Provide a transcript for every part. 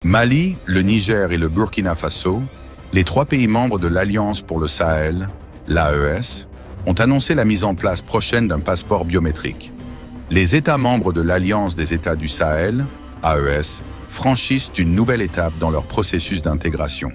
Mali, le Niger et le Burkina Faso, les trois pays membres de l'Alliance pour le Sahel, l'AES, ont annoncé la mise en place prochaine d'un passeport biométrique. Les États membres de l'Alliance des États du Sahel, AES, franchissent une nouvelle étape dans leur processus d'intégration.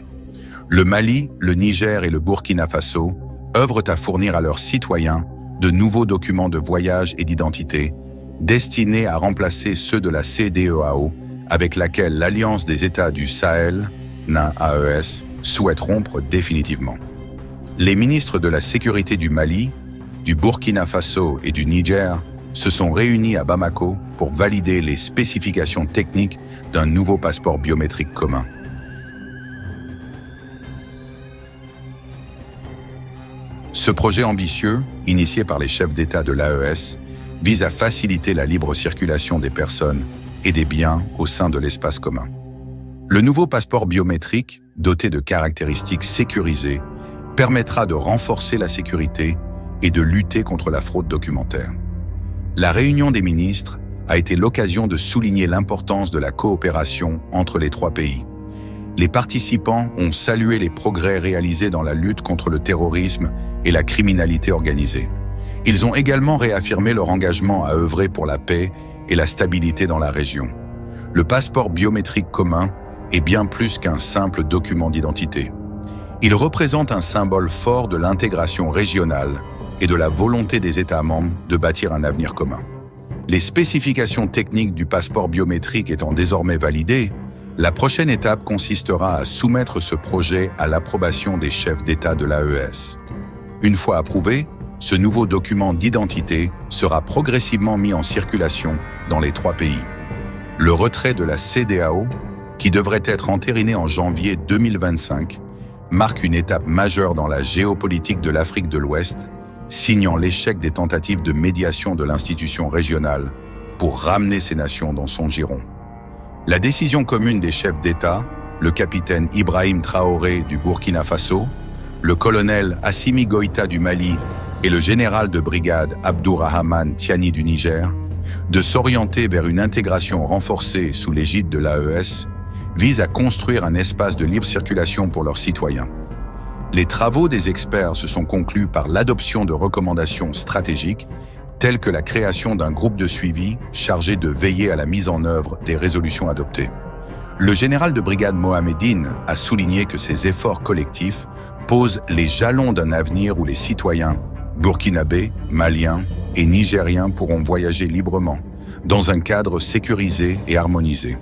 Le Mali, le Niger et le Burkina Faso œuvrent à fournir à leurs citoyens de nouveaux documents de voyage et d'identité destinés à remplacer ceux de la CEDEAO avec laquelle l'Alliance des États du Sahel, AES, souhaite rompre définitivement. Les ministres de la Sécurité du Mali, du Burkina Faso et du Niger se sont réunis à Bamako pour valider les spécifications techniques d'un nouveau passeport biométrique commun. Ce projet ambitieux, initié par les chefs d'État de l'AES, vise à faciliter la libre circulation des personnes et des biens au sein de l'espace commun. Le nouveau passeport biométrique, doté de caractéristiques sécurisées, permettra de renforcer la sécurité et de lutter contre la fraude documentaire. La réunion des ministres a été l'occasion de souligner l'importance de la coopération entre les trois pays. Les participants ont salué les progrès réalisés dans la lutte contre le terrorisme et la criminalité organisée. Ils ont également réaffirmé leur engagement à œuvrer pour la paix et la stabilité dans la région. Le passeport biométrique commun est bien plus qu'un simple document d'identité. Il représente un symbole fort de l'intégration régionale et de la volonté des États membres de bâtir un avenir commun. Les spécifications techniques du passeport biométrique étant désormais validées, la prochaine étape consistera à soumettre ce projet à l'approbation des chefs d'État de l'AES. Une fois approuvé, ce nouveau document d'identité sera progressivement mis en circulation dans les trois pays. Le retrait de la CEDEAO, qui devrait être entériné en janvier 2025, marque une étape majeure dans la géopolitique de l'Afrique de l'Ouest, signant l'échec des tentatives de médiation de l'institution régionale pour ramener ces nations dans son giron. La décision commune des chefs d'État, le capitaine Ibrahim Traoré du Burkina Faso, le colonel Assimi Goïta du Mali et le général de brigade Abdourahmane Tiani du Niger, de s'orienter vers une intégration renforcée sous l'égide de l'AES, vise à construire un espace de libre circulation pour leurs citoyens. Les travaux des experts se sont conclus par l'adoption de recommandations stratégiques telles que la création d'un groupe de suivi chargé de veiller à la mise en œuvre des résolutions adoptées. Le général de brigade Mohamedine a souligné que ces efforts collectifs posent les jalons d'un avenir où les citoyens burkinabés, maliens et nigériens pourront voyager librement, dans un cadre sécurisé et harmonisé.